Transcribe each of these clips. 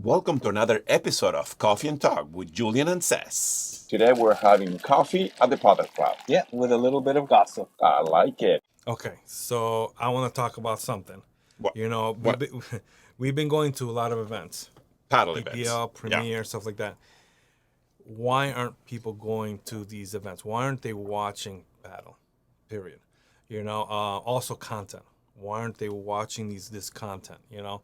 Welcome to another episode of Coffee and Talk with Julian and Cesc. Today we're having coffee at the Padel Club. Yeah, with a little bit of gossip. I like it. Okay, so I want to talk about something. What? You know, we've been going to a lot of events. Paddle events. PPL, Premier, stuff like that. Why aren't people going to these events? Why aren't they watching paddle? Period. You know, also content. Why aren't they watching this content? You know,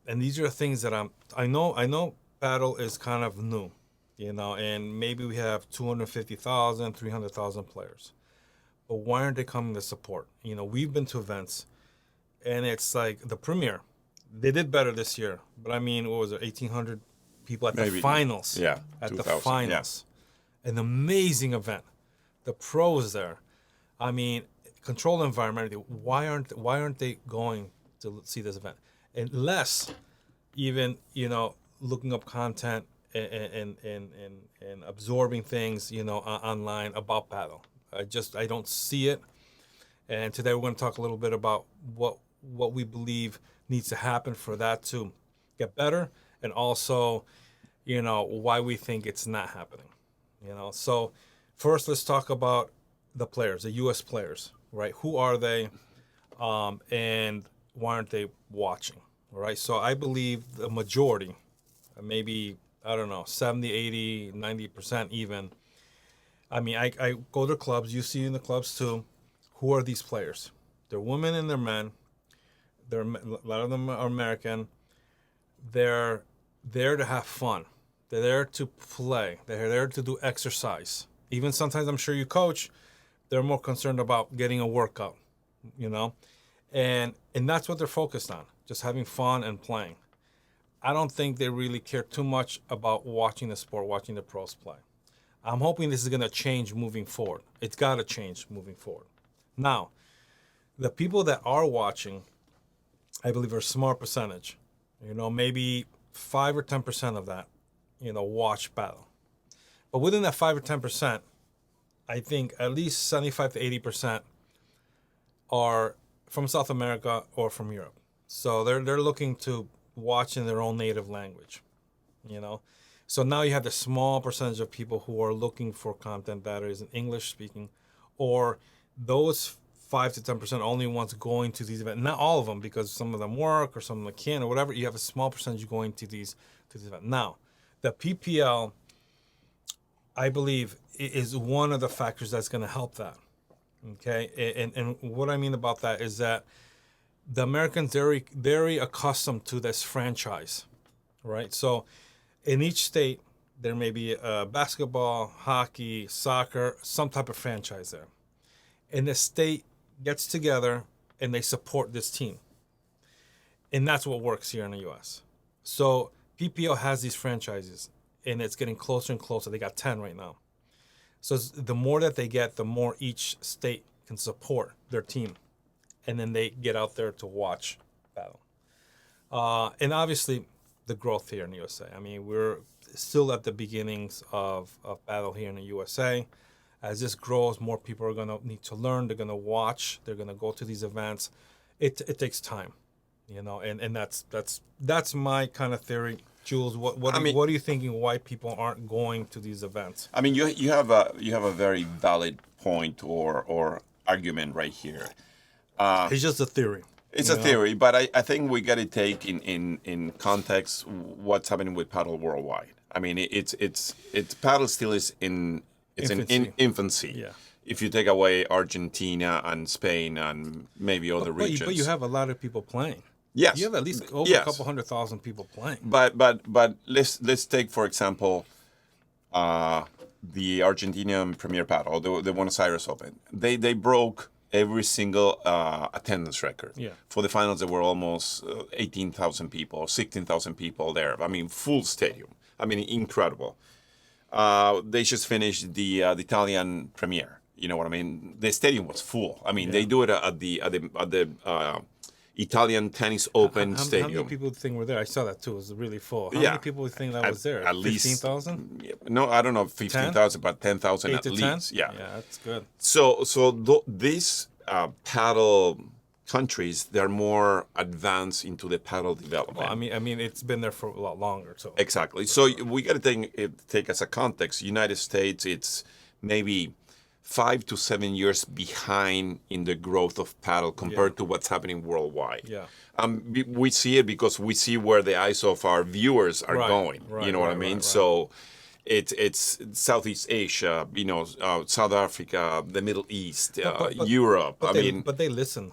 and these are things that I know paddle is kind of new. You know, and maybe we have 250,000, 300,000 players. But why aren't they coming to support? You know, we've been to events, and it's like the Premier. They did better this year, but I mean, what was it, 1,800 people at the finals? Yeah, at the 2,000, finals. Yeah. An amazing event. The pros there. I mean, controlled environment. Why aren't they going to see this event? Unless even, you know, looking up content and absorbing things, you know, online about paddle. I don't see it. And today we're going to talk a little bit about what we believe needs to happen for that to get better, and also, you know, why we think it's not happening. You know, so first let's talk about the players, the U.S. players, right? Who are they, and why aren't they watching? All right. So I believe the majority, maybe, I don't know, 70, 80, 90% even. I mean, I go to clubs, you see in the clubs too. Who are these players? They're women and they're men. A lot of them are American. They're there to have fun. They're there to play. They're there to do exercise. Even sometimes, I'm sure you coach, they're more concerned about getting a workout, you know? And that's what they're focused on, just having fun and playing. I don't think they really care too much about watching the sport, watching the pros play. I'm hoping this is going to change moving forward. It's got to change moving forward. Now, the people that are watching, I believe, are a small percentage. You know, maybe 5 or 10% of that, you know, watch paddle. But within that 5 or 10%, I think at least 75 to 80% are from South America or from Europe. So they're looking to watch in their own native language, you know. So now you have the small percentage of people who are looking for content that is in English speaking, or those 5 to 10% only ones going to these events. Not all of them, because some of them work or some of them can't or whatever. You have a small percentage going to these events. Now, the PPL, I believe, is one of the factors that's going to help that. Okay, and what I mean about that is that the Americans very accustomed to this franchise, right? So in each state, there may be basketball, hockey, soccer, some type of franchise there. And the state gets together and they support this team. And that's what works here in the U.S. So PPL has these franchises, and it's getting closer and closer. They got 10 right now. So the more that they get, the more each state can support their team. And then they get out there to watch paddle. And obviously, the growth here in the USA. I mean, we're still at the beginnings of paddle here in the USA. As this grows, more people are going to need to learn. They're going to watch. They're going to go to these events. It takes time, you know, and that's my kind of theory. Jules, what are you thinking? Why people aren't going to these events? I mean, you have a very valid point or argument right here. It's just a theory. It's a theory, but I think we got to take in context what's happening with paddle worldwide. I mean, it's paddle still is in infancy. Yeah. If you take away Argentina and Spain and maybe other regions, but you have a lot of people playing. Yes, you have at least over a couple 100,000 people playing. But let's take, for example, the Argentinian Premier Paddle, the Buenos Aires Open. They broke every single attendance record. Yeah. For the finals, there were almost 18,000 people, 16,000 people there. I mean, full stadium. I mean, incredible. They just finished the Italian Premier. You know what I mean? The stadium was full. I mean, they do it at the Italian Tennis Open Stadium. How many people think were there? I saw that too. It was really full. How many people think that was there? At least 15,000? No, I don't know, 15,000, but 10,000 at least. 10? Yeah, that's good. So this paddle countries, they're more advanced into the paddle development. Well, I mean, it's been there for a lot longer. So Exactly. So we got to take as a context. United States, it's maybe 5 to 7 years behind in the growth of paddle compared to what's happening worldwide. Yeah. We see it because we see where the eyes of our viewers are going. You know what I mean? So it's Southeast Asia, South Africa, the Middle East, Europe. But they listen.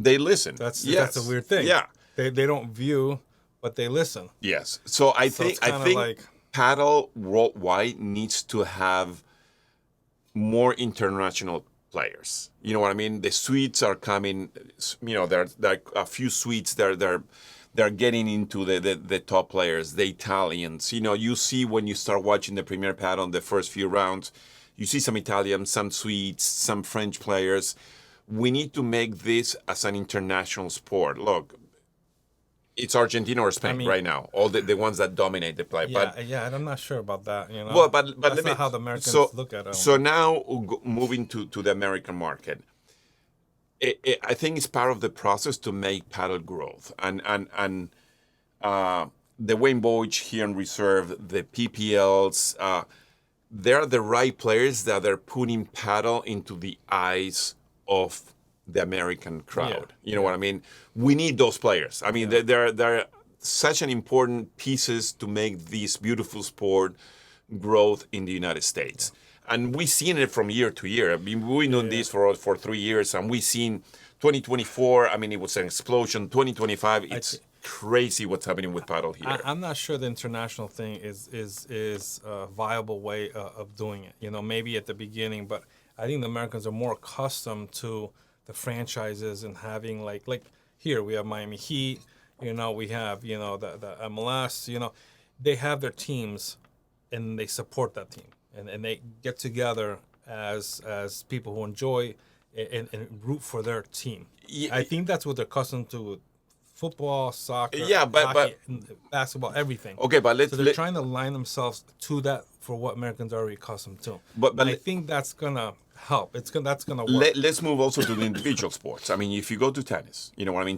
They listen. That's a weird thing. Yeah. They don't view, but they listen. Yes. So I think like, paddle worldwide needs to have more international players. You know what I mean? The Swedes are coming. There are a few Swedes. They're getting into the top players. The Italians. You see when you start watching the Premier Paddle in the first few rounds, you see some Italians, some Swedes, some French players. We need to make this as an international sport. Look, it's Argentina or Spain right now. All the ones that dominate the play. Yeah, and I'm not sure about that. Well, but that's not how the Americans look at it. So now moving to the American market, I think it's part of the process to make paddle growth and the Wayne Boych here in Reserve, the PPLs. They're the right players that are putting paddle into the eyes of the American crowd. You know what I mean? We need those players. I mean, they're such an important pieces to make this beautiful sport growth in the United States. And we've seen it from year to year. I mean, we've known this for 3 years, and we've seen 2024. I mean, it was an explosion. 2025, it's crazy what's happening with paddle here. I'm not sure the international thing is a viable way of doing it. Maybe at the beginning, but I think the Americans are more accustomed to the franchises and having like here we have Miami Heat, we have the MLS, they have their teams and they support that team and they get together as people who enjoy and root for their team. I think that's what they're accustomed to with football, soccer, hockey, basketball, everything. Okay, but so they're trying to line themselves to that for what Americans are already accustomed to. But I think that's gonna help. That's gonna work. Let's move also to the individual sports. I mean, if you go to tennis,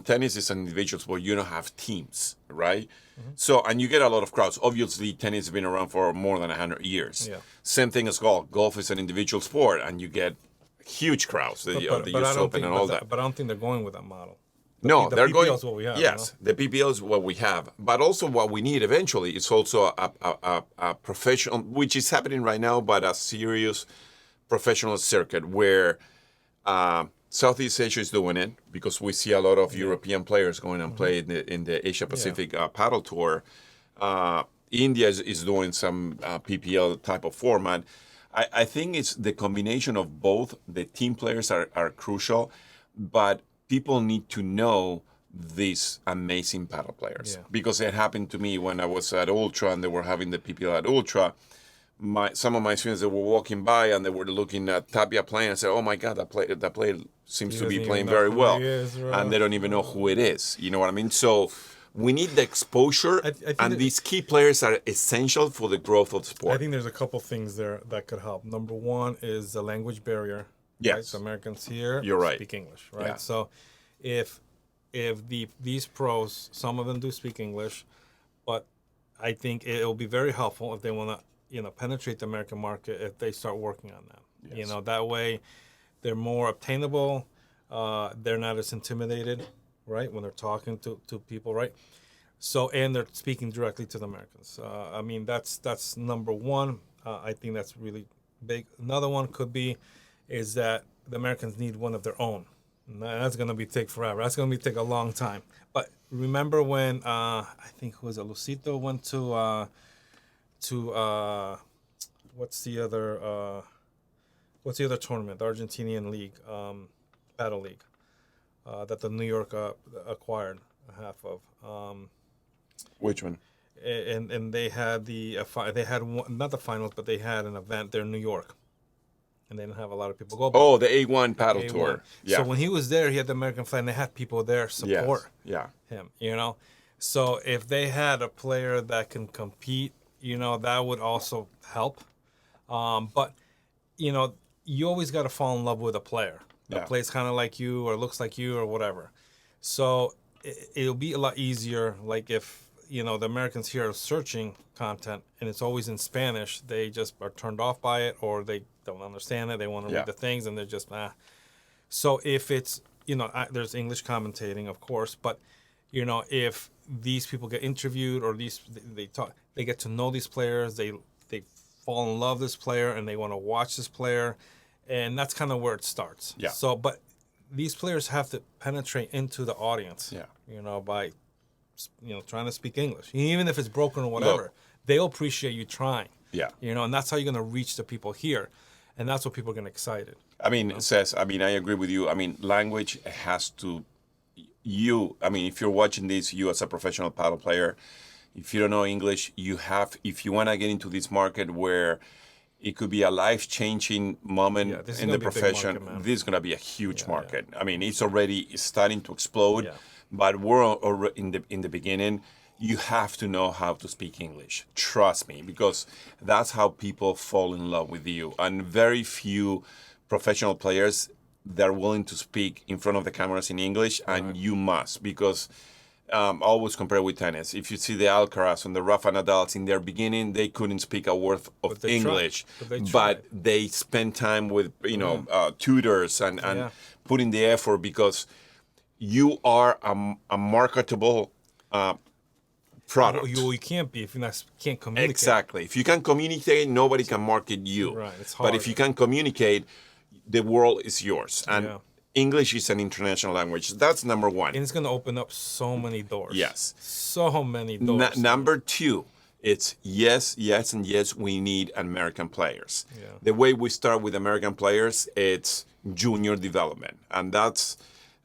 tennis is an individual sport. You don't have teams, right? Mm-hmm. So, and you get a lot of crowds. Obviously, tennis has been around for more than 100 years. Yeah. Same thing as golf. Golf is an individual sport, and you get huge crowds. The US Open and all that. But I don't think they're going with that model. No, they're PPL going. Is what we have, yes, the PPL is what we have, but also what we need eventually is also a professional, which is happening right now, but a serious professional circuit where Southeast Asia is doing it because we see a lot of European players going and play in the Asia Pacific paddle tour. India is doing some PPL type of format. I think it's the combination of both. The team players are crucial, but people need to know these amazing paddle players because it happened to me when I was at Ultra and they were having the PPL at Ultra. Some of my students that were walking by and they were looking at Tapia playing and said, "Oh my God, that player seems to be playing very well," and they don't even know who it is. You know what I mean? So we need the exposure, and these key players are essential for the growth of the sport. I think there's a couple things there that could help. Number one is the language barrier. Yes, right? So Americans here speak English, right? Yeah. So if these pros, some of them do speak English, but I think it will be very helpful if they want to penetrate the American market if they start working on that. Yes. That way they're more obtainable. They're not as intimidated, right, when they're talking to people, right? So and they're speaking directly to the Americans. I mean that's number one. I think that's really big. Another one could be is that the Americans need one of their own. And that's going to take forever. That's going to take a long time. But remember when I think who was it? Lucito went to what's the other tournament? The Argentinian league, paddle league, that the New York acquired half of. Which one? And they had not the finals, but they had an event there in New York. And they didn't have a lot of people go. Oh, the A1 paddle tour. Yeah. So when he was there, he had the American flag, and they had people there support him. So if they had a player that can compete, that would also help. But you always got to fall in love with a player. Yeah. plays kind of like you or looks like you or whatever. So it'll be a lot easier. Like if, you know, the Americans here are searching content and it's always in Spanish, they just are turned off by it, or they don't understand it. They want to read the things and they're just, So if it's, you know, there's English commentating, of course, but, you know, if these people get interviewed or they talk, they get to know these players, they fall in love with this player and they want to watch this player, and that's kind of where it starts. Yeah. So, but these players have to penetrate into the audience. Yeah. You know, by, you know, trying to speak English, even if it's broken or whatever. They'll appreciate you trying. Yeah. You know, and that's how you're going to reach the people here, and that's what people are going to get excited. I mean, Cesc, I mean, I agree with you. I mean, language has to. I mean, if you're watching this, you as a professional paddle player, if you don't know English, if you want to get into this market where it could be a life-changing moment in the profession, this is going to be a huge market. I mean, it's already starting to explode, but we're already in the beginning. You have to know how to speak English. Trust me, because that's how people fall in love with you. And very few professional players, they're willing to speak in front of the cameras in English, and you must, because always compare with tennis. If you see the Alcaraz and the Rafa Nadals in their beginning, they couldn't speak a word of English, but they spend time with, you know, tutors and putting the effort, because you are a marketable product. You can't be if you can't communicate. Exactly. If you can communicate, nobody can market you. Right. It's hard. But if you can communicate, the world is yours. And English is an international language. That's number one. And it's going to open up so many doors. Yes. So many doors. Number two, it's yes, and yes, we need American players. Yeah. The way we start with American players, it's junior development. And that's,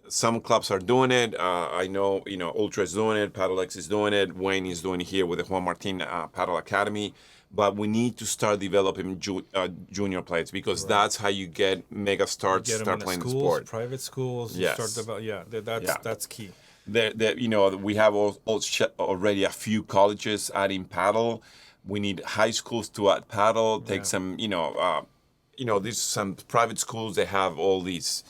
some clubs are doing it. I know, you know, Ultra is doing it. Padel X is doing it. Wayne is doing it here with the Juan Martin Padel Academy. But we need to start developing junior players, because that's how you get mega stars, start playing schools, the sport. Private schools, start that's key. You know, we have already a few colleges adding paddle. We need high schools to add paddle. Take some, these some private schools. They have all these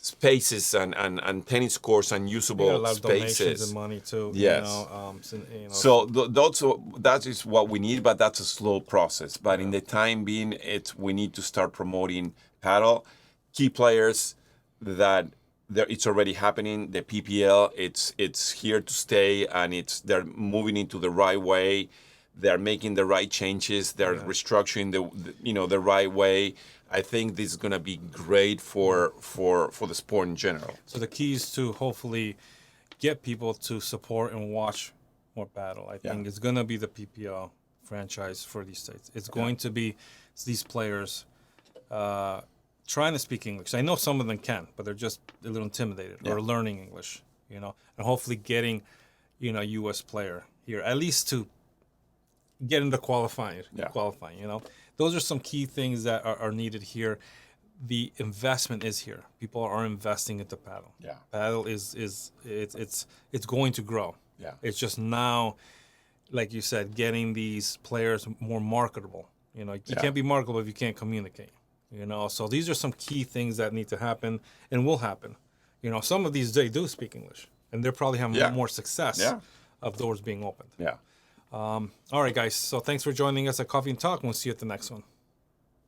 spaces and tennis courts and usable a lot of spaces. Donations and money too. Yes. So that is what we need, but that's a slow process. But in the time being, we need to start promoting paddle. Key players that it's already happening. The PPL, it's here to stay, and they're moving into the right way. They're making the right changes. They're restructuring the right way. I think this is going to be great for the sport in general. So the key is to hopefully get people to support and watch more paddle. I think it's going to be the PPL franchise for these states. It's going to be these players trying to speak English. I know some of them can, but they're just a little intimidated or learning English, and hopefully getting, a U.S. player here, at least to get into qualifying, Those are some key things that are needed here. The investment is here. People are investing into paddle. Yeah. Paddle it's going to grow. Yeah. It's just now, like you said, getting these players more marketable. You can't be marketable if you can't communicate. So these are some key things that need to happen and will happen. Some of these they do speak English, and they're probably having more success of doors being opened. Yeah. All right, guys. So thanks for joining us at Coffee and Talk, and we'll see you at the next one.